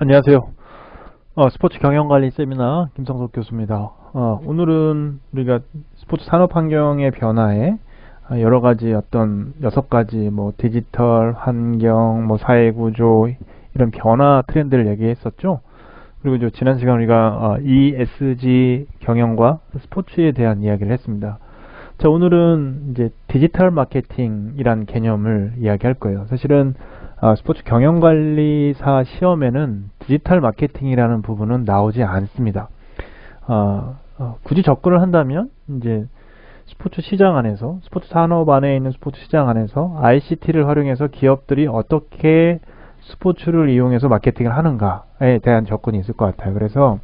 안녕하세요. 스포츠 경영관리 세미나 김성석 교수입니다. 오늘은 우리가 스포츠 산업 환경의 변화에 여러 가지 어떤 6가지 뭐 디지털 환경, 뭐 사회 구조 이런 변화 트렌드를 얘기했었죠. 그리고 이제 지난 시간 우리가 ESG 경영과 스포츠에 대한 이야기를 했습니다. 자, 오늘은 이제 디지털 마케팅이란 개념을 이야기할 거예요. 사실은 스포츠 경영관리사 시험에는 디지털 마케팅이라는 부분은 나오지 않습니다. 굳이 접근을 한다면 이제 스포츠 시장 안에서, 스포츠 산업 안에 있는 스포츠 시장 안에서 ICT를 활용해서 기업들이 어떻게 스포츠를 이용해서 마케팅을 하는가에 대한 접근이 있을 것 같아요. 그래서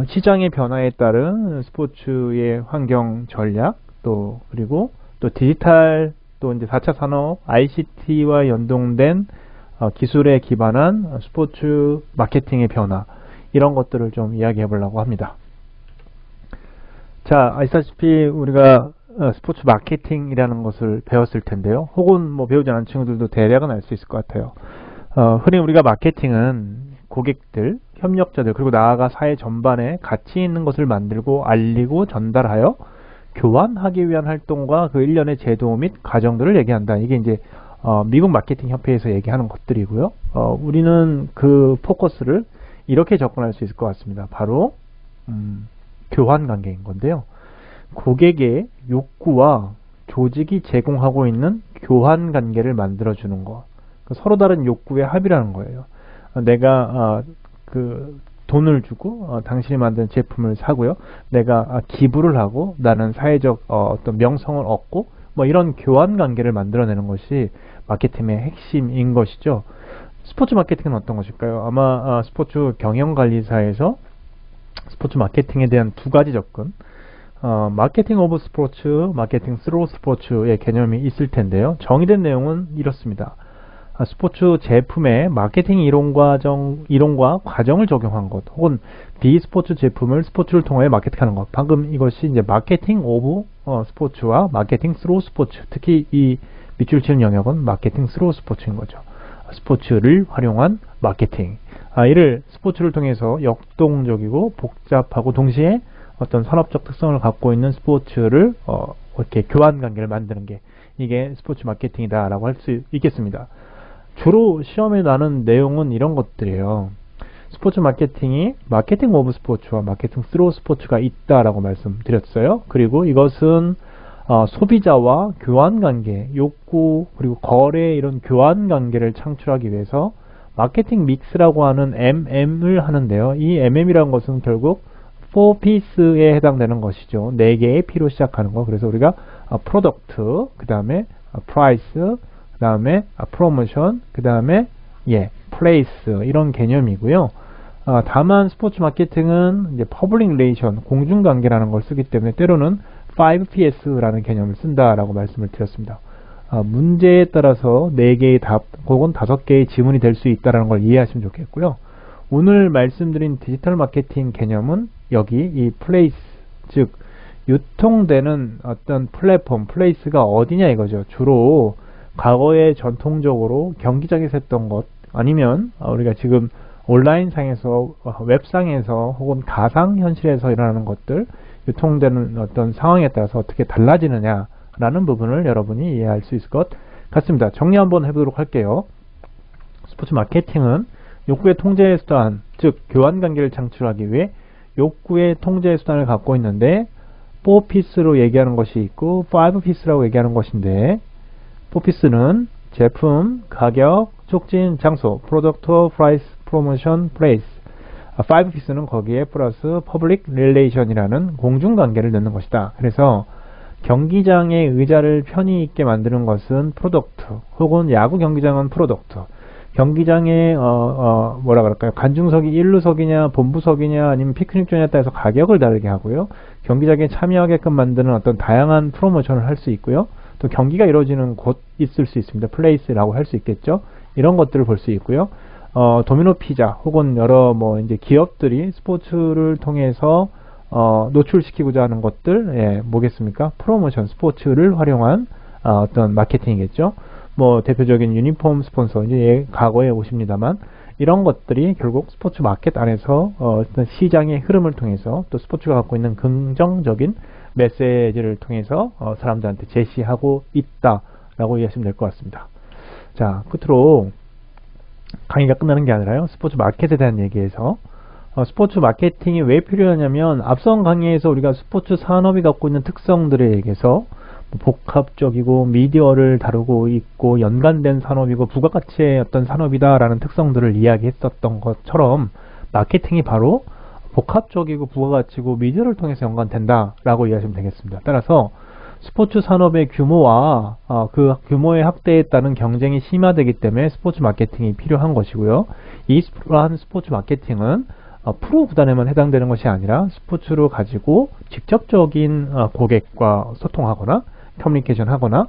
시장의 변화에 따른 스포츠의 환경 전략, 그리고 또 디지털, 또 이제 4차 산업 ICT와 연동된 기술에 기반한 스포츠 마케팅의 변화, 이런 것들을 좀 이야기해 보려고 합니다. 자, 아시다시피 우리가 스포츠 마케팅이라는 것을 배웠을 텐데요. 혹은 뭐 배우지 않은 친구들도 대략은 알 수 있을 것 같아요. 흔히 우리가 마케팅은 고객들, 협력자들, 그리고 나아가 사회 전반에 가치 있는 것을 만들고 알리고 전달하여 교환하기 위한 활동과 그 일련의 제도 및 과정들을 얘기한다. 이게 이제 미국 마케팅 협회에서 얘기하는 것들이고요. 우리는 그 포커스를 이렇게 접근할 수 있을 것 같습니다. 바로 교환 관계인 건데요. 고객의 욕구와 조직이 제공하고 있는 교환 관계를 만들어주는 것. 서로 다른 욕구의 합의라는 거예요. 내가 돈을 주고 당신이 만든 제품을 사고요. 내가 기부를 하고 나는 사회적 어떤 명성을 얻고 뭐 이런 교환 관계를 만들어내는 것이 마케팅의 핵심인 것이죠. 스포츠 마케팅은 어떤 것일까요? 아마 스포츠 경영관리사에서 스포츠 마케팅에 대한 2가지 접근, 마케팅 오브 스포츠, 마케팅 스루 스포츠의 개념이 있을 텐데요. 정의된 내용은 이렇습니다. 스포츠 제품의 마케팅 이론과 과정을 적용한 것, 혹은 비스포츠 제품을 스포츠를 통해 마케팅하는 것. 방금 이것이 이제 마케팅 오브 스포츠와 마케팅 스루 스포츠, 특히 이 밑줄 치는 영역은 마케팅 스루 스포츠인 거죠. 스포츠를 활용한 마케팅. 이를 스포츠를 통해서 역동적이고 복잡하고 동시에 어떤 산업적 특성을 갖고 있는 스포츠를 이렇게 교환 관계를 만드는 게, 이게 스포츠 마케팅이다라고 할 수 있겠습니다. 주로 시험에 나는 내용은 이런 것들이에요. 스포츠 마케팅이 마케팅 오브 스포츠와 마케팅 스루 스포츠가 있다라고 말씀드렸어요. 그리고 이것은 소비자와 교환 관계, 욕구, 그리고 거래, 이런 교환 관계를 창출하기 위해서 마케팅 믹스라고 하는 MM을 하는데요. 이 MM이라는 것은 결국 4Ps에 해당되는 것이죠. 4개의 P로 시작하는 거. 그래서 우리가 프로덕트, 그 다음에 프라이스, 그 다음에 프로모션, 그 다음에 플레이스, 이런 개념이고요. 다만 스포츠 마케팅은 이제 퍼블릭 릴레이션, 공중관계라는 걸 쓰기 때문에 때로는 5PS라는 개념을 쓴다라고 말씀을 드렸습니다. 문제에 따라서 4개의 답 혹은 5개의 지문이 될 수 있다는 걸 이해하시면 좋겠고요. 오늘 말씀드린 디지털 마케팅 개념은 여기 이 플레이스, 즉 유통되는 어떤 플랫폼, 플레이스가 어디냐 이거죠. 주로 과거에 전통적으로 경기장에서 했던 것, 아니면 우리가 지금 온라인상에서, 웹상에서 혹은 가상현실에서 일어나는 것들, 유통되는 어떤 상황에 따라서 어떻게 달라지느냐라는 부분을 여러분이 이해할 수 있을 것 같습니다. 정리 한번 해보도록 할게요. 스포츠 마케팅은 욕구의 통제 수단, 즉 교환 관계를 창출하기 위해 욕구의 통제 수단을 갖고 있는데 4Ps로 얘기하는 것이 있고 5Ps라고 얘기하는 것인데, 4Ps는 제품, 가격, 촉진, 장소, 프로덕트, 프라이스, 프로모션, 플레이스. 5Ps는 거기에 플러스 퍼블릭 릴레이션이라는 공중관계를 넣는 것이다. 그래서 경기장의 의자를 편히 있게 만드는 것은 프로덕트, 혹은 야구 경기장은 프로덕트. 경기장의 뭐라 그럴까요? 관중석이 1루석이냐 본부석이냐 아니면 피크닉 존에 따라서 가격을 다르게 하고요. 경기장에 참여하게끔 만드는 어떤 다양한 프로모션을 할 수 있고요. 또 경기가 이루어지는 곳 있을 수 있습니다. 플레이스라고 할 수 있겠죠. 이런 것들을 볼 수 있고요. 도미노 피자 혹은 여러 이제 기업들이 스포츠를 통해서 노출시키고자 하는 것들, 뭐겠습니까? 프로모션, 스포츠를 활용한 어떤 마케팅이겠죠. 대표적인 유니폼 스폰서, 이제 과거에 오십니다만, 이런 것들이 결국 스포츠 마켓 안에서 어떤 시장의 흐름을 통해서 또 스포츠가 갖고 있는 긍정적인 메시지를 통해서 사람들한테 제시하고 있다라고 이해하시면 될 것 같습니다. 자, 끝으로 강의가 끝나는 게 아니라요. 스포츠 마켓에 대한 얘기에서 스포츠 마케팅이 왜 필요하냐면 앞선 강의에서 우리가 스포츠 산업이 갖고 있는 특성들에 의해서 복합적이고 미디어를 다루고 있고 연관된 산업이고 부가가치의 어떤 산업이다라는 특성들을 이야기했었던 것처럼 마케팅이 바로 복합적이고 부가가치고 미디어를 통해서 연관된다라고 이해하시면 되겠습니다. 따라서 스포츠 산업의 규모와 그 규모의 확대에 따른 경쟁이 심화되기 때문에 스포츠 마케팅이 필요한 것이고요. 이러한 스포츠 마케팅은 프로 구단에만 해당되는 것이 아니라 스포츠로 가지고 직접적인 고객과 소통하거나 커뮤니케이션 하거나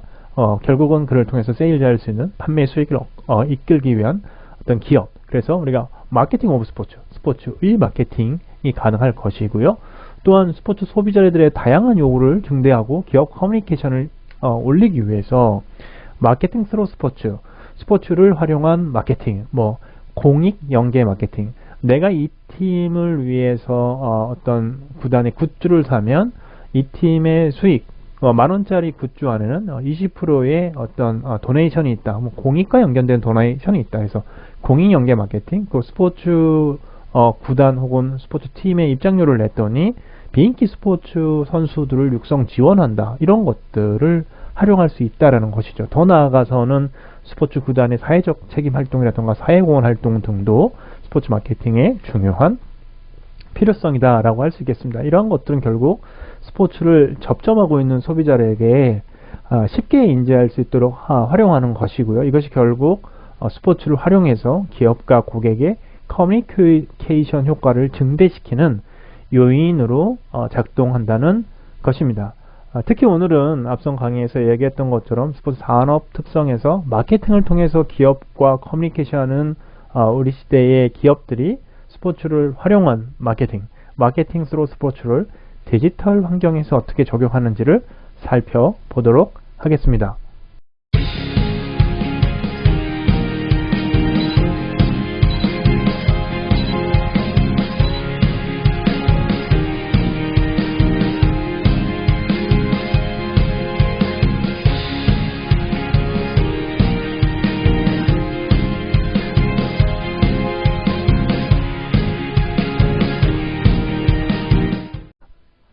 결국은 그를 통해서 세일즈할 수 있는 판매 수익을 이끌기 위한 어떤 기업, 그래서 우리가 마케팅 오브 스포츠의 마케팅이 가능할 것이고요. 또한 스포츠 소비자들의 다양한 요구를 증대하고 기업 커뮤니케이션을 올리기 위해서 마케팅 스로 스포츠를 활용한 마케팅, 공익 연계 마케팅, 내가 이 팀을 위해서 어떤 구단의 굿즈를 사면 이 팀의 수익, 만원짜리 굿즈 안에는 20%의 어떤 도네이션이 있다. 공익과 연결된 도네이션이 있다. 해서 공익 연계 마케팅, 그 스포츠 구단 혹은 스포츠 팀의 입장료를 냈더니 비인기 스포츠 선수들을 육성 지원한다. 이런 것들을 활용할 수 있다라는 것이죠. 더 나아가서는 스포츠 구단의 사회적 책임 활동이라든가 사회공헌 활동 등도 스포츠 마케팅의 중요한 필요성이다라고 할 수 있겠습니다. 이러한 것들은 결국 스포츠를 접점하고 있는 소비자에게 쉽게 인지할 수 있도록 활용하는 것이고요. 이것이 결국 스포츠를 활용해서 기업과 고객의 커뮤니케이션 효과를 증대시키는 요인으로 작동한다는 것입니다. 특히 오늘은 앞선 강의에서 얘기했던 것처럼 스포츠 산업 특성에서 마케팅을 통해서 기업과 커뮤니케이션하는 우리 시대의 기업들이 스포츠를 활용한 마케팅 스로 스포츠를 디지털 환경에서 어떻게 적용하는지를 살펴보도록 하겠습니다.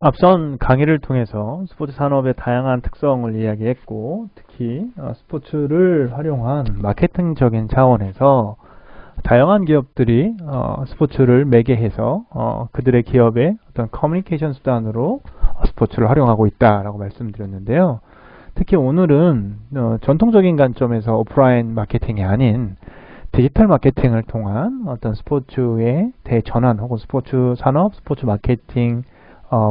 앞선 강의를 통해서 스포츠 산업의 다양한 특성을 이야기했고, 특히 스포츠를 활용한 마케팅적인 차원에서 다양한 기업들이 스포츠를 매개해서 그들의 기업의 어떤 커뮤니케이션 수단으로 스포츠를 활용하고 있다라고 말씀드렸는데요. 특히 오늘은 전통적인 관점에서 오프라인 마케팅이 아닌 디지털 마케팅을 통한 어떤 스포츠의 대전환 혹은 스포츠 산업, 스포츠 마케팅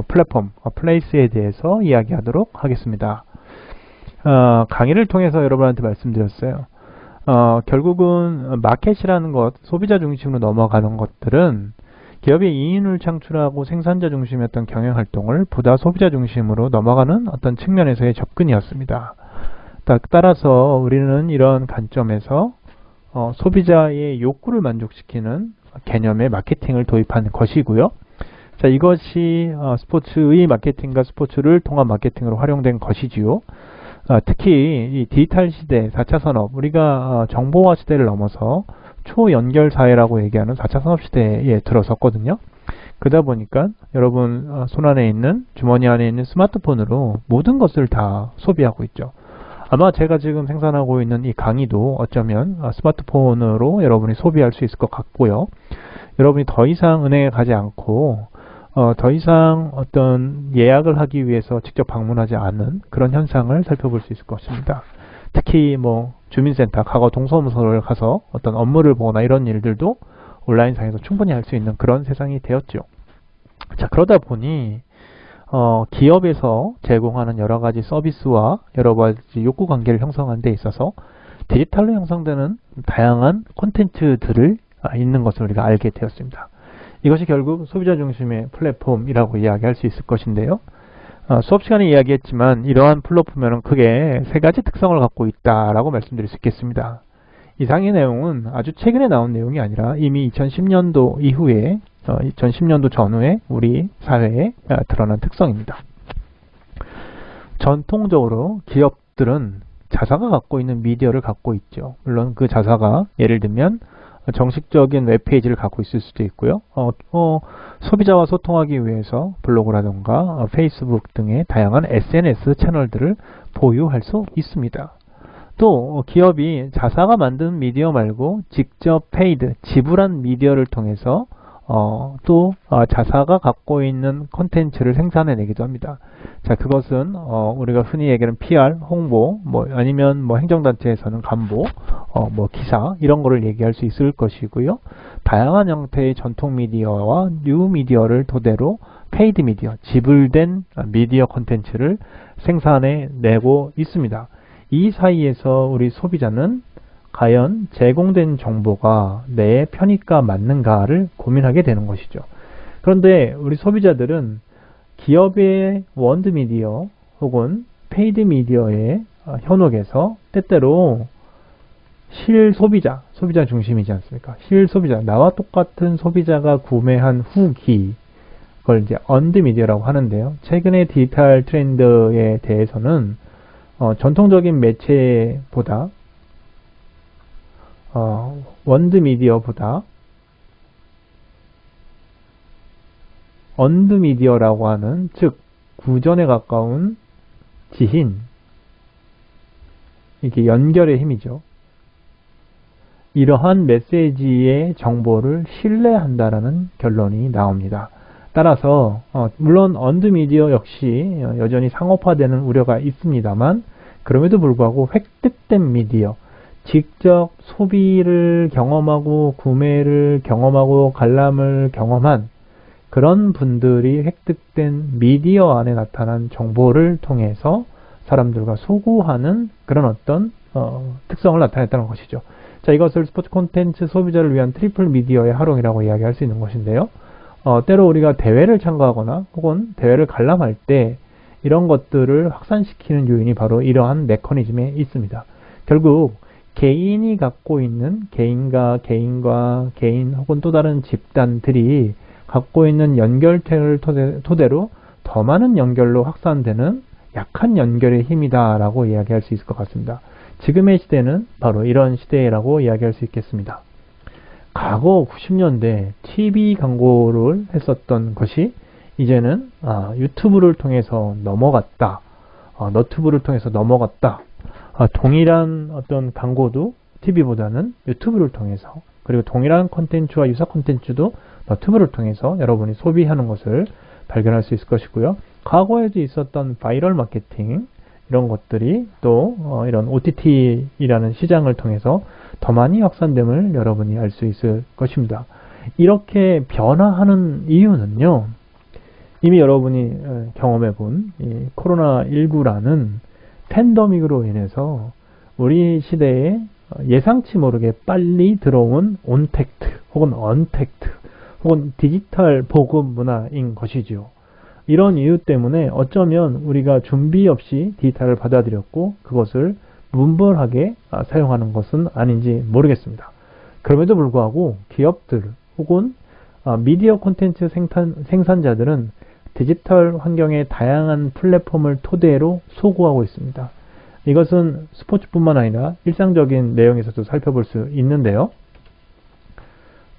플랫폼, 플레이스에 대해서 이야기하도록 하겠습니다. 강의를 통해서 여러분한테 말씀드렸어요. 결국은 마켓이라는 것, 소비자 중심으로 넘어가는 것들은 기업의 이윤을 창출하고 생산자 중심이었던 경영활동을 보다 소비자 중심으로 넘어가는 어떤 측면에서의 접근이었습니다. 따라서 우리는 이런 관점에서 소비자의 욕구를 만족시키는 개념의 마케팅을 도입한 것이고요. 자, 이것이 스포츠의 마케팅과 스포츠를 통한 마케팅으로 활용된 것이지요. 특히 이 디지털 시대, 4차 산업, 우리가 정보화 시대를 넘어서 초연결 사회라고 얘기하는 4차 산업 시대에 들어섰거든요. 그러다 보니까 여러분 손 안에 있는, 주머니 안에 있는 스마트폰으로 모든 것을 다 소비하고 있죠. 아마 제가 지금 생산하고 있는 이 강의도 어쩌면 스마트폰으로 여러분이 소비할 수 있을 것 같고요. 여러분이 더 이상 은행에 가지 않고 더 이상 어떤 예약을 하기 위해서 직접 방문하지 않은 그런 현상을 살펴볼 수 있을 것입니다. 특히 주민센터, 과거 동사무소를 가서 어떤 업무를 보거나 이런 일들도 온라인상에서 충분히 할 수 있는 그런 세상이 되었죠. 자, 그러다 보니 기업에서 제공하는 여러 가지 서비스와 여러 가지 욕구 관계를 형성하는 데 있어서 디지털로 형성되는 다양한 콘텐츠들을 있는 것을 우리가 알게 되었습니다. 이것이 결국 소비자 중심의 플랫폼이라고 이야기할 수 있을 것인데요. 수업 시간에 이야기했지만 이러한 플랫폼에는 크게 세 가지 특성을 갖고 있다라고 말씀드릴 수 있겠습니다. 이상의 내용은 아주 최근에 나온 내용이 아니라 이미 2010년도 이후에 2010년도 전후에 우리 사회에 드러난 특성입니다. 전통적으로 기업들은 자사가 갖고 있는 미디어를 갖고 있죠. 물론 그 자사가 예를 들면 정식적인 웹페이지를 갖고 있을 수도 있고요. 소비자와 소통하기 위해서 블로그라던가 페이스북 등의 다양한 SNS 채널들을 보유할 수 있습니다. 또 기업이 자사가 만든 미디어 말고 직접 페이드, 지불한 미디어를 통해서 또 자사가 갖고 있는 콘텐츠를 생산해내기도 합니다. 자, 그것은 우리가 흔히 얘기하는 PR, 홍보, 아니면 행정단체에서는 간보, 기사 이런 거를 얘기할 수 있을 것이고요. 다양한 형태의 전통 미디어와 뉴 미디어를 토대로 페이드 미디어, 지불된 미디어 콘텐츠를 생산해내고 있습니다. 이 사이에서 우리 소비자는 과연 제공된 정보가 내 편의가 맞는가를 고민하게 되는 것이죠. 그런데 우리 소비자들은 기업의 원드 미디어 혹은 페이드 미디어의 현혹에서 때때로 실소비자, 소비자 중심이지 않습니까? 실소비자, 나와 똑같은 소비자가 구매한 후기, 그걸 이제 언드 미디어라고 하는데요. 최근의 디지털 트렌드에 대해서는 전통적인 매체보다 원드 미디어보다 언드 미디어라고 하는, 즉 구전에 가까운 지신, 이게 연결의 힘이죠. 이러한 메시지의 정보를 신뢰한다라는 결론이 나옵니다. 따라서 물론 언드 미디어 역시 여전히 상업화되는 우려가 있습니다만, 그럼에도 불구하고 획득된 미디어, 직접 소비를 경험하고 구매를 경험하고 관람을 경험한 그런 분들이 획득된 미디어 안에 나타난 정보를 통해서 사람들과 소구하는 그런 어떤 특성을 나타냈다는 것이죠. 자, 이것을 스포츠 콘텐츠 소비자를 위한 트리플 미디어의 활용이라고 이야기할 수 있는 것인데요. 때로 우리가 대회를 참가하거나 혹은 대회를 관람할 때 이런 것들을 확산시키는 요인이 바로 이러한 메커니즘에 있습니다. 결국 개인이 갖고 있는, 개인과 개인 혹은 또 다른 집단들이 갖고 있는 연결체를 토대로 더 많은 연결로 확산되는 약한 연결의 힘이다 라고 이야기할 수 있을 것 같습니다. 지금의 시대는 바로 이런 시대라고 이야기할 수 있겠습니다. 과거 90년대 TV 광고를 했었던 것이 이제는 유튜브를 통해서 넘어갔다, 너튜브를 통해서 넘어갔다. 동일한 어떤 광고도 TV보다는 유튜브를 통해서, 그리고 동일한 콘텐츠와 유사 콘텐츠도 너튜브를 통해서 여러분이 소비하는 것을 발견할 수 있을 것이고요. 과거에도 있었던 바이럴 마케팅, 이런 것들이 또 이런 OTT이라는 시장을 통해서 더 많이 확산됨을 여러분이 알 수 있을 것입니다. 이렇게 변화하는 이유는요, 이미 여러분이 경험해본 이 코로나19라는 팬데믹으로 인해서 우리 시대에 예상치 모르게 빨리 들어온 온택트 혹은 언택트 혹은 디지털 보급 문화인 것이죠. 이런 이유 때문에 어쩌면 우리가 준비 없이 디지털을 받아들였고 그것을 문벌하게 사용하는 것은 아닌지 모르겠습니다. 그럼에도 불구하고 기업들 혹은 미디어 콘텐츠 생산자들은 디지털 환경의 다양한 플랫폼을 토대로 소구하고 있습니다. 이것은 스포츠뿐만 아니라 일상적인 내용에서도 살펴볼 수 있는데요.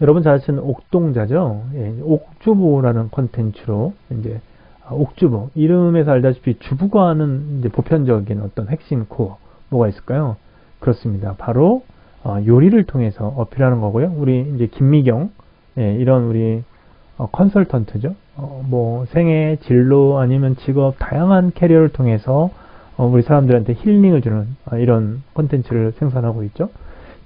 여러분 잘 아시는 옥동자죠? 예, 옥주부라는 콘텐츠로 이제 옥주부, 이름에서 알다시피 주부가 하는 이제 보편적인 어떤 핵심 코어 뭐가 있을까요? 그렇습니다. 바로 요리를 통해서 어필하는 거고요. 우리 이제 김미경, 예, 이런 우리 컨설턴트죠. 생애, 진로 아니면 직업 다양한 캐리어를 통해서 우리 사람들한테 힐링을 주는 이런 콘텐츠를 생산하고 있죠.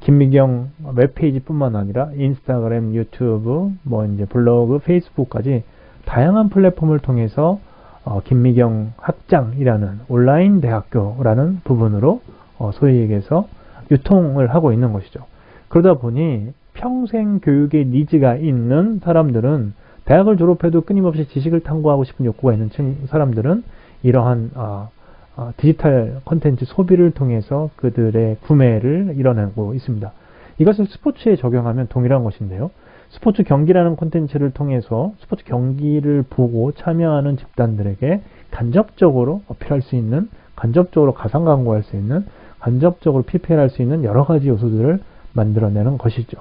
김미경 웹페이지뿐만 아니라 인스타그램, 유튜브, 이제 블로그, 페이스북까지 다양한 플랫폼을 통해서 김미경 학장이라는 온라인 대학교라는 부분으로 소위 얘기해서 유통을 하고 있는 것이죠. 그러다 보니 평생 교육의 니즈가 있는 사람들은, 대학을 졸업해도 끊임없이 지식을 탐구하고 싶은 욕구가 있는 사람들은 이러한 디지털 콘텐츠 소비를 통해서 그들의 구매를 이뤄내고 있습니다. 이것을 스포츠에 적용하면 동일한 것인데요. 스포츠 경기라는 콘텐츠를 통해서 스포츠 경기를 보고 참여하는 집단들에게 간접적으로 어필할 수 있는, 간접적으로 가상 광고할 수 있는, 간접적으로 PPL할 수 있는 여러 가지 요소들을 만들어내는 것이죠.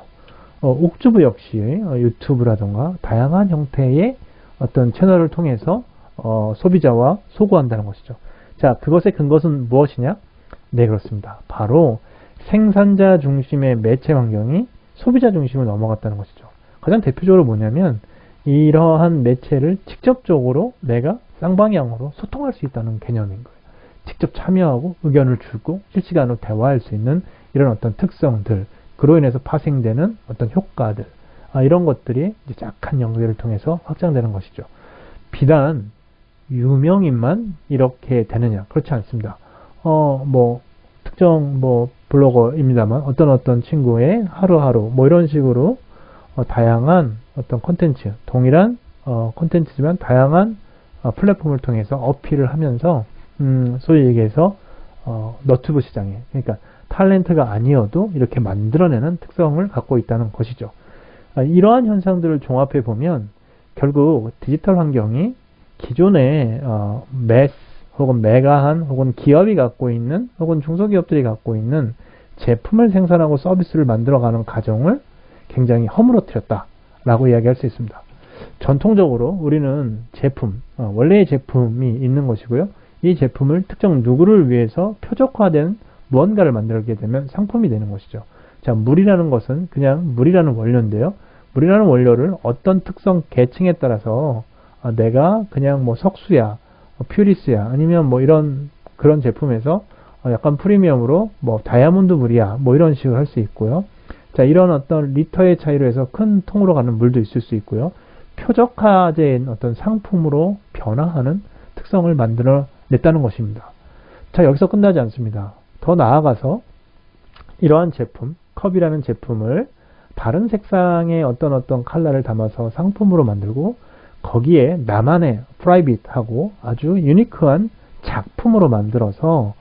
옥주부 역시 유튜브라던가 다양한 형태의 어떤 채널을 통해서 소비자와 소구한다는 것이죠. 자, 그것의 근거는 무엇이냐? 네, 그렇습니다. 바로 생산자 중심의 매체 환경이 소비자 중심으로 넘어갔다는 것이죠. 가장 대표적으로 뭐냐면 이러한 매체를 직접적으로 내가 쌍방향으로 소통할 수 있다는 개념인 거예요. 직접 참여하고 의견을 주고 실시간으로 대화할 수 있는 이런 어떤 특성들, 그로 인해서 파생되는 어떤 효과들, 이런 것들이 이제 약한 연계를 통해서 확장되는 것이죠. 비단 유명인만 이렇게 되느냐? 그렇지 않습니다. 특정 블로거입니다만 어떤 친구의 하루하루 이런 식으로 다양한 어떤 콘텐츠, 동일한 콘텐츠지만 다양한 플랫폼을 통해서 어필을 하면서 소위 얘기해서 너튜브 시장에, 그러니까 탤런트가 아니어도 이렇게 만들어내는 특성을 갖고 있다는 것이죠. 이러한 현상들을 종합해 보면 결국 디지털 환경이 기존의 매스 혹은 메가한 혹은 기업이 갖고 있는 혹은 중소기업들이 갖고 있는 제품을 생산하고 서비스를 만들어가는 과정을 굉장히 허물어뜨렸다라고 이야기할 수 있습니다. 전통적으로 우리는 제품, 원래의 제품이 있는 것이고요. 이 제품을 특정 누구를 위해서 표적화된 무언가를 만들게 되면 상품이 되는 것이죠. 자, 물이라는 것은 그냥 물이라는 원료인데요. 물이라는 원료를 어떤 특성 계층에 따라서 내가 그냥 석수야, 퓨리스야, 아니면 이런 그런 제품에서 약간 프리미엄으로 다이아몬드 물이야, 이런 식으로 할 수 있고요. 자, 이런 어떤 리터의 차이로 해서 큰 통으로 가는 물도 있을 수 있고요. 표적화된 어떤 상품으로 변화하는 특성을 만들어냈다는 것입니다. 자, 여기서 끝나지 않습니다. 더 나아가서 이러한 제품, 컵이라는 제품을 다른 색상의 어떤 컬러를 담아서 상품으로 만들고 거기에 나만의 프라이빗하고 아주 유니크한 작품으로 만들어서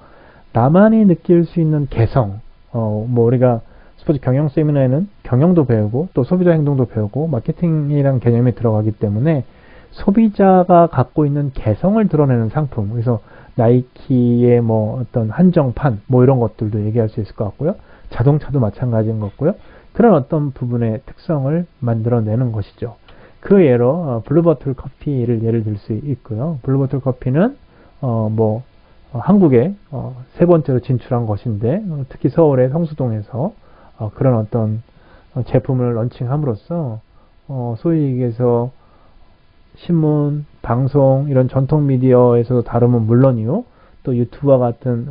나만이 느낄 수 있는 개성, 우리가 스포츠 경영 세미나에는 경영도 배우고 또 소비자 행동도 배우고 마케팅이라는 개념이 들어가기 때문에 소비자가 갖고 있는 개성을 드러내는 상품, 그래서 나이키의 어떤 한정판 이런 것들도 얘기할 수 있을 것 같고요. 자동차도 마찬가지인 것 같고요. 그런 어떤 부분의 특성을 만들어내는 것이죠. 그 예로 블루버틀 커피를 예를 들 수 있고요. 블루버틀 커피는 한국에 세 번째로 진출한 것인데 특히 서울의 성수동에서 그런 어떤 제품을 런칭함으로써 소위 얘기해서 신문, 방송 이런 전통 미디어에서도 다루면 물론이요. 또 유튜브와 같은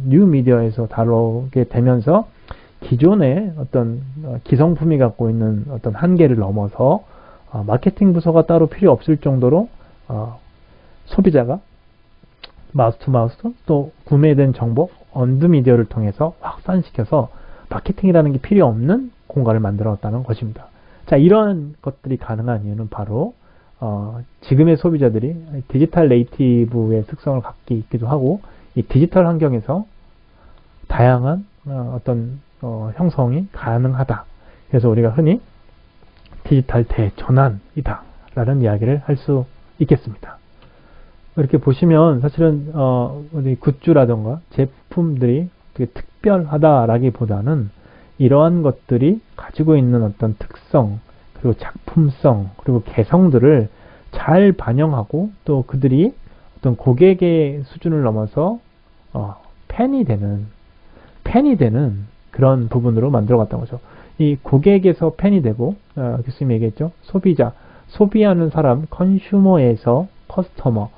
뉴 미디어에서 다루게 되면서 기존의 어떤 기성품이 갖고 있는 어떤 한계를 넘어서 마케팅 부서가 따로 필요 없을 정도로 소비자가 마우스 투 마우스 또 구매된 정보 언드 미디어를 통해서 확산시켜서 마케팅이라는 게 필요 없는 공간을 만들었다는 것입니다. 자, 이런 것들이 가능한 이유는 바로 지금의 소비자들이 디지털 네이티브의 특성을 갖고 있기도 하고 이 디지털 환경에서 다양한 어떤 형성이 가능하다. 그래서 우리가 흔히 디지털 대전환이다 라는 이야기를 할 수 있겠습니다. 이렇게 보시면 사실은 우리 굿즈라던가 제품들이 되게 특별하다라기보다는 이러한 것들이 가지고 있는 어떤 특성 그리고 작품성 그리고 개성들을 잘 반영하고 또 그들이 어떤 고객의 수준을 넘어서 팬이 되는 그런 부분으로 만들어갔다는 거죠. 이 고객에서 팬이 되고 교수님이 얘기했죠. 소비하는 사람, 컨슈머에서 커스터머,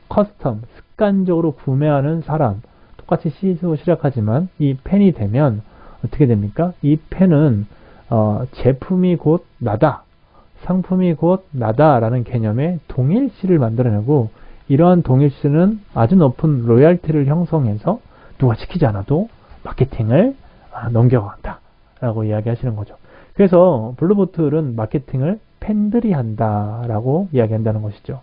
커스텀, 습관적으로 구매하는 사람 똑같이 C로 시작하지만 이 팬이 되면 어떻게 됩니까? 이 팬은 제품이 곧 나다, 상품이 곧 나다 라는 개념의 동일시를 만들어내고 이러한 동일시는 아주 높은 로열티를 형성해서 누가 시키지 않아도 마케팅을 넘겨간다 라고 이야기하시는 거죠. 그래서 블루보틀은 마케팅을 팬들이 한다 라고 이야기한다는 것이죠.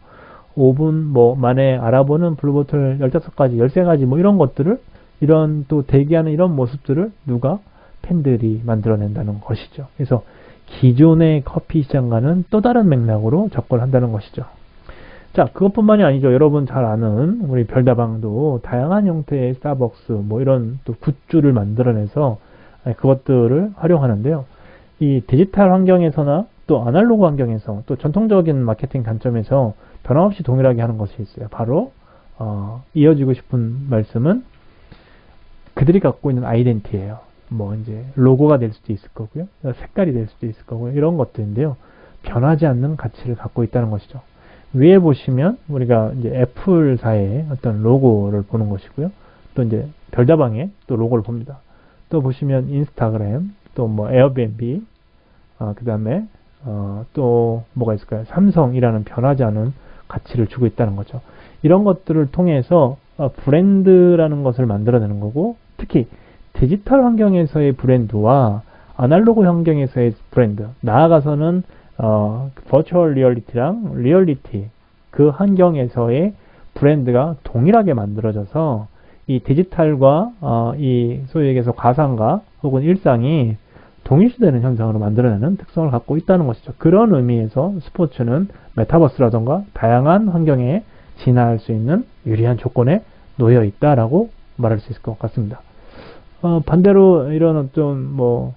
5분 만에 알아보는 블루보틀 15가지, 13가지 이런 것들을 이런 또 대기하는 이런 모습들을 누가 팬들이 만들어낸다는 것이죠. 그래서 기존의 커피 시장과는 또 다른 맥락으로 접근한다는 것이죠. 자, 그것뿐만이 아니죠. 여러분 잘 아는 우리 별다방도 다양한 형태의 스타벅스 뭐 이런 또 굿즈를 만들어내서 그것들을 활용하는데요. 이 디지털 환경에서나 또 아날로그 환경에서 또 전통적인 마케팅 관점에서 변함없이 동일하게 하는 것이 있어요. 바로 이어지고 싶은 말씀은 그들이 갖고 있는 아이덴티예요. 뭐 이제 로고가 될 수도 있을 거고요. 색깔이 될 수도 있을 거고요. 이런 것들인데요. 변하지 않는 가치를 갖고 있다는 것이죠. 위에 보시면 우리가 이제 애플사의 어떤 로고를 보는 것이고요. 또 이제 별다방의 또 로고를 봅니다. 또 보시면 인스타그램, 또 뭐 에어비앤비, 그 다음에 또 뭐가 있을까요? 삼성이라는 변하지 않은 가치를 주고 있다는 거죠. 이런 것들을 통해서 브랜드라는 것을 만들어내는 거고, 특히 디지털 환경에서의 브랜드와 아날로그 환경에서의 브랜드, 나아가서는 버추얼 리얼리티랑 리얼리티 그 환경에서의 브랜드가 동일하게 만들어져서 이 디지털과 이 소위 얘기해서 가상과 혹은 일상이 동일시되는 현상으로 만들어내는 특성을 갖고 있다는 것이죠. 그런 의미에서 스포츠는 메타버스라던가 다양한 환경에 진화할 수 있는 유리한 조건에 놓여 있다라고 말할 수 있을 것 같습니다. 반대로 이런 어떤 뭐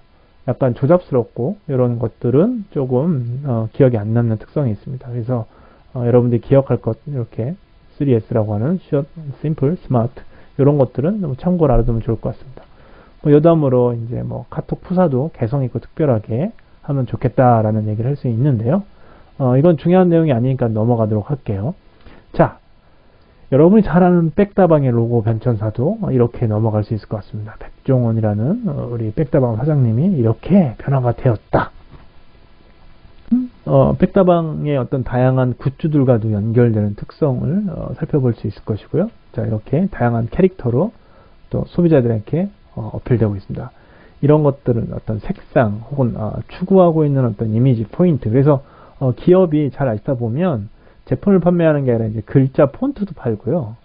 약간 조잡스럽고 이런 것들은 조금 기억이 안 남는 특성이 있습니다. 그래서 여러분들이 기억할 것 이렇게 3S라고 하는 Short, Simple, Smart 이런 것들은 참고를 알아두면 좋을 것 같습니다. 여담으로 이제 뭐 카톡 푸사도 개성 있고 특별하게 하면 좋겠다라는 얘기를 할 수 있는데요. 이건 중요한 내용이 아니니까 넘어가도록 할게요. 자, 여러분이 잘 아는 백다방의 로고 변천사도 이렇게 넘어갈 수 있을 것 같습니다. 백종원이라는 우리 백다방 사장님이 이렇게 변화가 되었다. 백다방의 어떤 다양한 굿즈들과도 연결되는 특성을 살펴볼 수 있을 것이고요. 자, 이렇게 다양한 캐릭터로 또 소비자들에게 어필되고 있습니다. 이런 것들은 어떤 색상 혹은 추구하고 있는 어떤 이미지 포인트. 그래서 기업이 잘 아시다 보면 제품을 판매하는 게 아니라 이제 글자 폰트도 팔고요.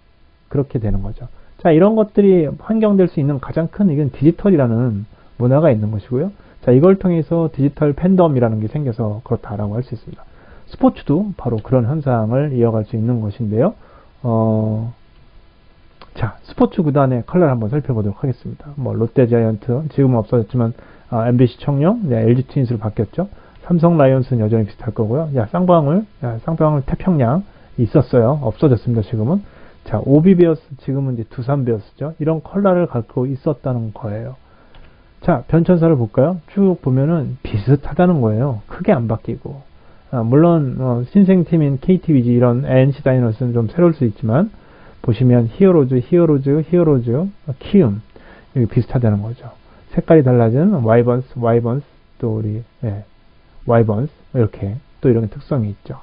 그렇게 되는 거죠. 자, 이런 것들이 환경될 수 있는 가장 큰 이건 디지털이라는 문화가 있는 것이고요. 자, 이걸 통해서 디지털 팬덤이라는 게 생겨서 그렇다라고 할 수 있습니다. 스포츠도 바로 그런 현상을 이어갈 수 있는 것인데요. 자, 스포츠 구단의 컬러를 한번 살펴보도록 하겠습니다. 뭐 롯데 자이언트 지금은 없어졌지만 MBC 청룡, LG 트윈스로 바뀌었죠. 삼성 라이온스는 여전히 비슷할 거고요. 쌍방울 태평양 있었어요. 없어졌습니다. 지금은. 자, 오비베어스 지금은 이제 두산 베어스죠. 이런 컬러를 갖고 있었다는 거예요. 자, 변천사를 볼까요? 쭉 보면은 비슷하다는 거예요. 크게 안 바뀌고. 물론 신생팀인 KT 위즈 이런 NC 다이노스는 좀 새로울 수 있지만 보시면 히어로즈, 키움 여기 비슷하다는 거죠. 색깔이 달라진 와이번스 또 우리 와이번스 이렇게 또 이런 특성이 있죠.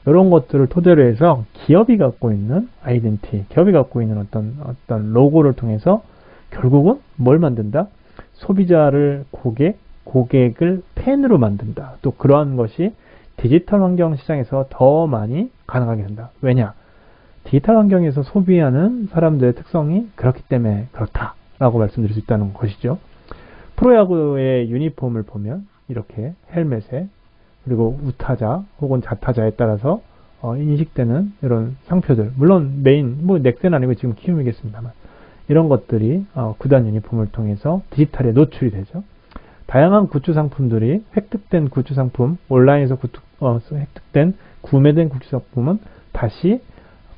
이런 것들을 토대로 해서 기업이 갖고 있는 아이덴티, 기업이 갖고 있는 어떤 로고를 통해서 결국은 뭘 만든다? 소비자를 고객을 팬으로 만든다. 또 그러한 것이 디지털 환경 시장에서 더 많이 가능하게 된다. 왜냐? 디지털 환경에서 소비하는 사람들의 특성이 그렇기 때문에 그렇다라고 말씀드릴 수 있다는 것이죠. 프로야구의 유니폼을 보면 이렇게 헬멧에 그리고 우타자 혹은 자타자에 따라서 인식되는 이런 상표들, 물론 메인 뭐 넥센 아니고 지금 키움이겠습니다만 이런 것들이 구단 유니폼을 통해서 디지털에 노출이 되죠. 다양한 굿즈 상품들이 획득된 굿즈 상품, 온라인에서 획득된 구매된 굿즈 상품은 다시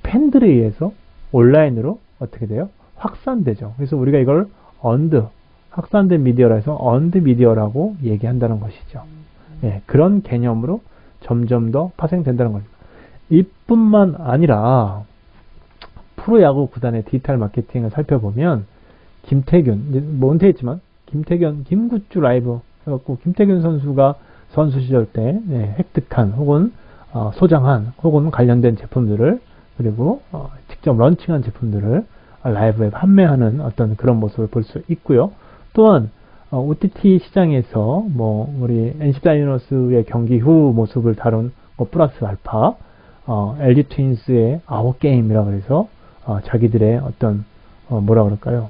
팬들에 의해서 온라인으로 어떻게 돼요? 확산되죠. 그래서 우리가 이걸 확산된 미디어라 해서 언드 미디어라고 얘기한다는 것이죠. 예, 그런 개념으로 점점 더 파생된다는 겁니다. 이뿐만 아니라 프로야구 구단의 디지털 마케팅을 살펴보면 김태균, 뭐 은퇴했지만 김태균, 김굿즈 라이브 해갖고 김태균 선수가 선수 시절 때 획득한 혹은 소장한 혹은 관련된 제품들을 그리고 직접 런칭한 제품들을 라이브에 판매하는 어떤 그런 모습을 볼 수 있고요. 또한 OTT 시장에서 뭐 우리 NC 다이노스의 경기 후 모습을 다룬 플러스 알파, LG 트윈스의 아웃게임이라 그래서 자기들의 어떤 뭐라 그럴까요?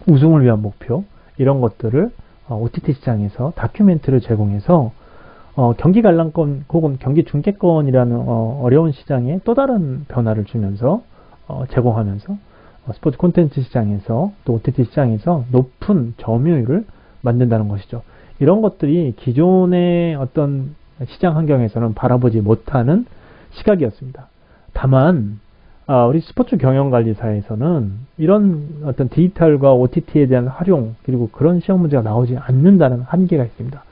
우승을 위한 목표 이런 것들을 OTT 시장에서 다큐멘터리를 제공해서 경기 관람권 혹은 경기 중계권이라는 어려운 시장에 또 다른 변화를 주면서 제공하면서 스포츠 콘텐츠 시장에서 또 OTT 시장에서 높은 점유율을 만든다는 것이죠. 이런 것들이 기존의 어떤 시장 환경에서는 바라보지 못하는 시각이었습니다. 다만 우리 스포츠 경영관리사에서는 이런 어떤 디지털과 OTT에 대한 활용 그리고 그런 시험 문제가 나오지 않는다는 한계가 있습니다.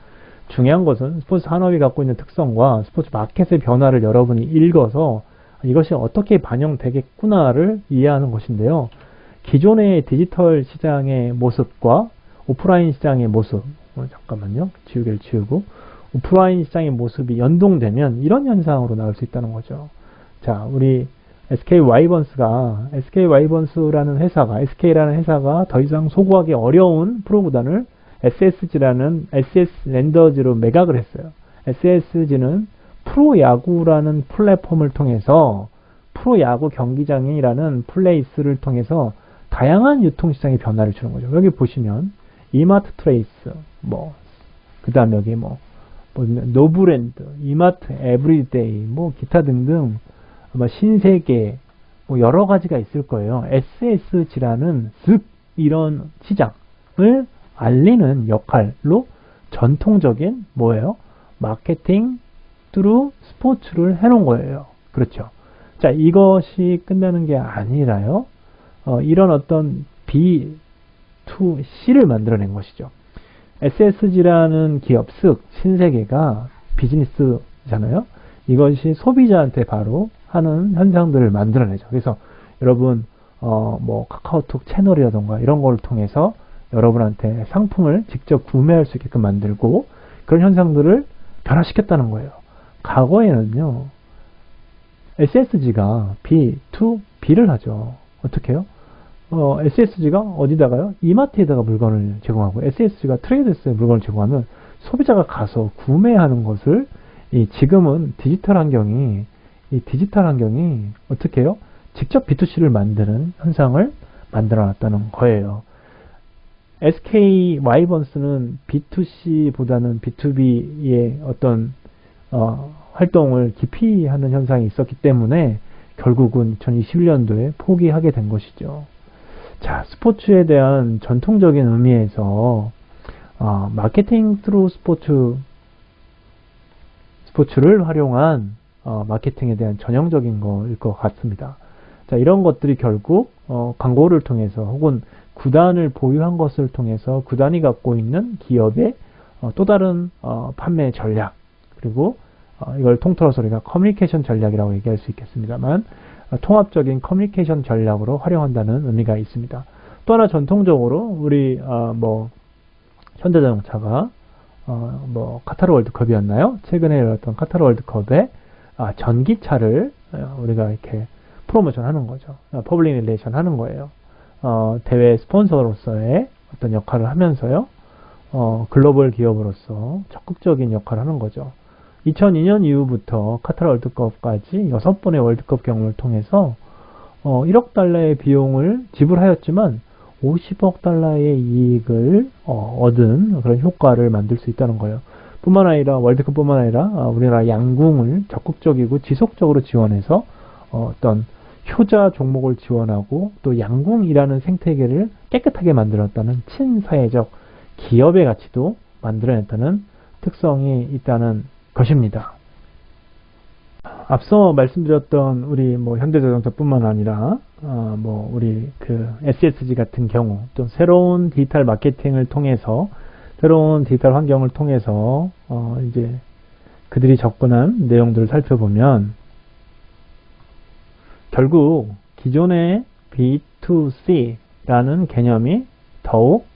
중요한 것은 스포츠 산업이 갖고 있는 특성과 스포츠 마켓의 변화를 여러분이 읽어서 이것이 어떻게 반영되겠구나를 이해하는 것인데요. 기존의 디지털 시장의 모습과 오프라인 시장의 모습, 잠깐만요. 지우개를 지우고 오프라인 시장의 모습이 연동되면 이런 현상으로 나올 수 있다는 거죠. 자, 우리 SK 와이번스라는 회사가, SK라는 회사가 더 이상 소구하기 어려운 프로구단을 SS 랜더즈로 매각을 했어요. SSG는 프로야구라는 플랫폼을 통해서 프로야구 경기장이라는 플레이스를 통해서 다양한 유통시장의 변화를 주는 거죠. 여기 보시면 이마트 트레이스, 그 다음 여기 노브랜드, 이마트 에브리데이, 기타 등등 신세계, 여러 가지가 있을 거예요. SSG라는 즉 이런 시장을 알리는 역할로 전통적인 마케팅 through 스포츠를 해놓은 거예요. 그렇죠. 자, 이것이 끝나는 게 아니라요. 이런 어떤 B2C를 만들어낸 것이죠. SSG라는 기업, 즉 신세계가 비즈니스잖아요. 이것이 소비자한테 바로 하는 현상들을 만들어내죠. 그래서 여러분 카카오톡 채널이라던가 이런 걸 통해서 여러분한테 상품을 직접 구매할 수 있게끔 만들고 그런 현상들을 변화시켰다는 거예요. 과거에는요, SSG가 B2B를 하죠. 어떻게 해요? SSG가 어디다가요? 이마트에다가 물건을 제공하고 SSG가 트레이더스에 물건을 제공하면 소비자가 가서 구매하는 것을 지금은 디지털 환경이 어떻게 해요? 직접 B2C를 만드는 현상을 만들어 놨다는 거예요. SK 와이번스는 B2C보다는 B2B의 어떤 활동을 기피하는 현상이 있었기 때문에 결국은 2021년도에 포기하게 된 것이죠. 자, 스포츠에 대한 전통적인 의미에서 마케팅 트루 스포츠를 활용한 마케팅에 대한 전형적인 거일 것 같습니다. 자, 이런 것들이 결국 광고를 통해서 혹은 구단을 보유한 것을 통해서 구단이 갖고 있는 기업의 또 다른 판매 전략 그리고 이걸 통틀어서 우리가 커뮤니케이션 전략이라고 얘기할 수 있겠습니다만 통합적인 커뮤니케이션 전략으로 활용한다는 의미가 있습니다. 또 하나 전통적으로 우리 현대자동차가 카타르 월드컵이었나요? 최근에 열렸던 카타르 월드컵에 전기차를 우리가 이렇게 프로모션 하는 거죠. 퍼블릭 릴레이션 하는 거예요. 대회 스폰서로서의 어떤 역할을 하면서요. 글로벌 기업으로서 적극적인 역할을 하는 거죠. 2002년 이후부터 카타르 월드컵까지 6번의 월드컵 경험을 통해서 1억 달러의 비용을 지불하였지만 50억 달러의 이익을 얻은 그런 효과를 만들 수 있다는 거예요. 뿐만 아니라 월드컵뿐만 아니라 우리나라 양궁을 적극적이고 지속적으로 지원해서 어떤 효자 종목을 지원하고 또 양궁이라는 생태계를 깨끗하게 만들었다는 친사회적 기업의 가치도 만들어냈다는 특성이 있다는 것입니다. 앞서 말씀드렸던 우리 현대자동차뿐만 아니라 우리 SSG 같은 경우 또 새로운 디지털 마케팅을 통해서 새로운 디지털 환경을 통해서 이제 그들이 접근한 내용들을 살펴보면 결국 기존의 B2C라는 개념이 더욱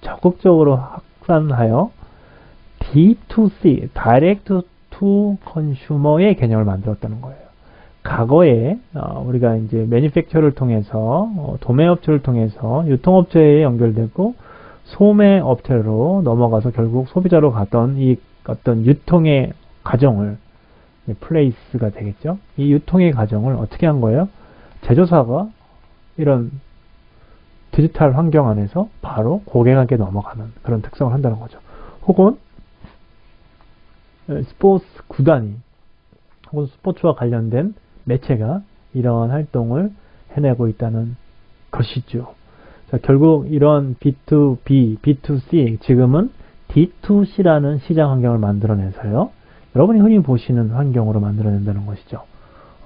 적극적으로 확산하여 D2C, Direct to Consumer의 개념을 만들었다는 거예요. 과거에 우리가 이제 매니팩처를 통해서 도매업체를 통해서 유통업체에 연결되고 소매업체로 넘어가서 결국 소비자로 가던 이 어떤 유통의 과정을 플레이스가 되겠죠. 이 유통의 과정을 어떻게 한 거예요? 제조사가 이런 디지털 환경 안에서 바로 고객에게 넘어가는 그런 특성을 한다는 거죠. 혹은 스포츠 구단이 혹은 스포츠와 관련된 매체가 이러한 활동을 해내고 있다는 것이죠. 자, 결국 이런 B2B, B2C, 지금은 D2C라는 시장 환경을 만들어내서요. 여러분이 흔히 보시는 환경으로 만들어낸다는 것이죠.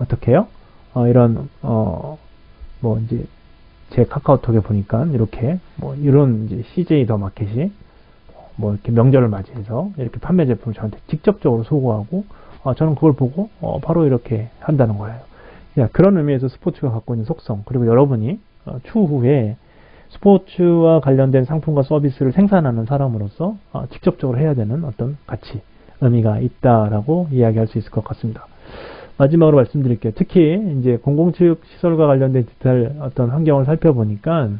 어떻게 해요? 뭐 이제 제 카카오톡에 보니까 이렇게 뭐 이런 이제 CJ 더 마켓이 뭐 이렇게 명절을 맞이해서 이렇게 판매 제품을 저한테 직접적으로 소구하고 저는 그걸 보고 바로 이렇게 한다는 거예요. 그런 의미에서 스포츠가 갖고 있는 속성, 그리고 여러분이 추후에 스포츠와 관련된 상품과 서비스를 생산하는 사람으로서 직접적으로 해야 되는 어떤 가치, 의미가 있다라고 이야기할 수 있을 것 같습니다. 마지막으로 말씀드릴게요. 특히 이제 공공체육 시설과 관련된 디지털 어떤 환경을 살펴보니까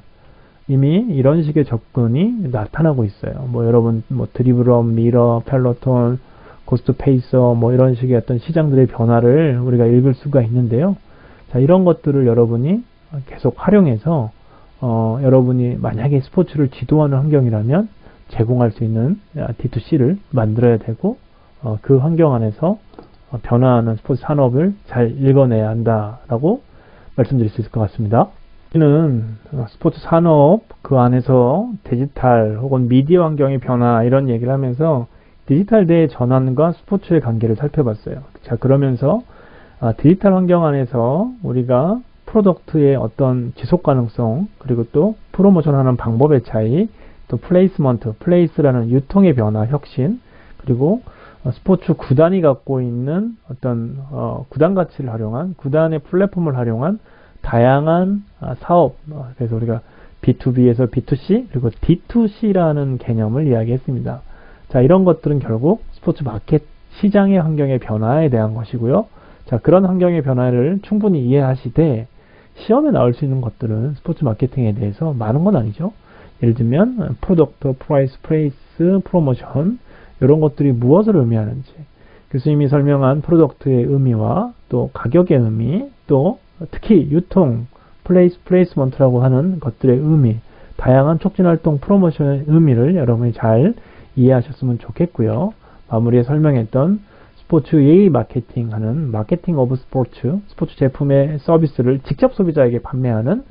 이미 이런 식의 접근이 나타나고 있어요. 뭐 여러분 뭐 드리블업, 미러, 펠로톤, 고스트 페이서 뭐 이런 식의 어떤 시장들의 변화를 우리가 읽을 수가 있는데요. 자, 이런 것들을 여러분이 계속 활용해서 여러분이 만약에 스포츠를 지도하는 환경이라면 제공할 수 있는 D2C를 만들어야 되고 그 환경 안에서 변화하는 스포츠 산업을 잘 읽어내야 한다라고 말씀드릴 수 있을 것 같습니다. 우리는 스포츠 산업 그 안에서 디지털 혹은 미디어 환경의 변화 이런 얘기를 하면서 디지털 대의 전환과 스포츠의 관계를 살펴봤어요. 자, 그러면서 디지털 환경 안에서 우리가 프로덕트의 어떤 지속 가능성, 그리고 또 프로모션하는 방법의 차이, 또 플레이스먼트, 플레이스라는 유통의 변화, 혁신, 그리고 스포츠 구단이 갖고 있는 어떤 구단 가치를 활용한, 구단의 플랫폼을 활용한 다양한 사업, 그래서 우리가 B2B에서 B2C, 그리고 D2C라는 개념을 이야기했습니다. 자, 이런 것들은 결국 스포츠 마켓 시장의 환경의 변화에 대한 것이고요. 자, 그런 환경의 변화를 충분히 이해하시되 시험에 나올 수 있는 것들은 스포츠 마케팅에 대해서 많은 건 아니죠. 예를 들면 프로덕트, 프라이스, 프레이스, 프로모션 이런 것들이 무엇을 의미하는지, 교수님이 설명한 프로덕트의 의미와 또 가격의 의미, 또 특히 유통, 플레이스먼트라고 하는 것들의 의미, 다양한 촉진활동 프로모션의 의미를 여러분이 잘 이해하셨으면 좋겠고요. 마무리에 설명했던 스포츠 예의 마케팅하는 마케팅 오브 스포츠, 스포츠 제품의 서비스를 직접 소비자에게 판매하는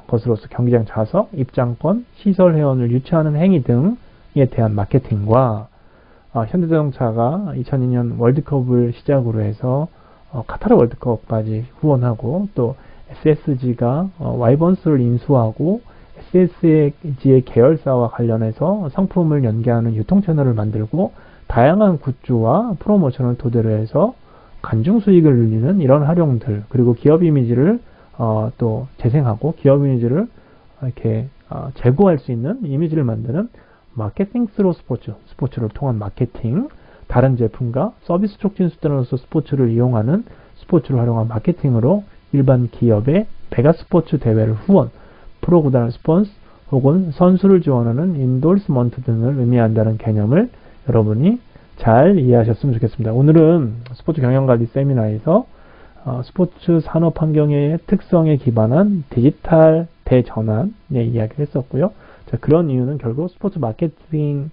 것으로서 경기장 좌석, 입장권, 시설 회원을 유치하는 행위 등에 대한 마케팅과 현대자동차가 2002년 월드컵을 시작으로 해서 카타르 월드컵까지 후원하고 또 SSG가 와이번스를 인수하고 SSG의 계열사와 관련해서 상품을 연계하는 유통 채널을 만들고 다양한 굿즈와 프로모션을 토대로 해서 간중 수익을 늘리는 이런 활용들, 그리고 기업 이미지를 또 재생하고 기업 이미지를 이렇게 제고할 수 있는 이미지를 만드는 마케팅 스로 스포츠를 통한 마케팅, 다른 제품과 서비스 촉진 수단으로서 스포츠를 이용하는 스포츠를 활용한 마케팅으로 일반 기업의 메가스포츠 대회를 후원, 프로구단을 스폰스 혹은 선수를 지원하는 인돌스먼트 등을 의미한다는 개념을 여러분이 잘 이해하셨으면 좋겠습니다. 오늘은 스포츠 경영관리 세미나에서 스포츠 산업 환경의 특성에 기반한 디지털 대전환의 이야기를 했었고요. 자, 그런 이유는 결국 스포츠 마케팅의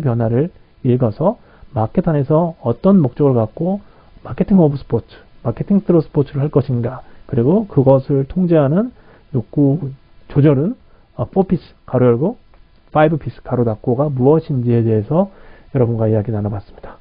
변화를 읽어서 마켓 안에서 어떤 목적을 갖고 마케팅 오브 스포츠, 마케팅 스로 스포츠를 할 것인가, 그리고 그것을 통제하는 욕구 조절은 4피스 가로 열고 5피스 가로 닫고가 무엇인지에 대해서 여러분과 이야기 나눠봤습니다.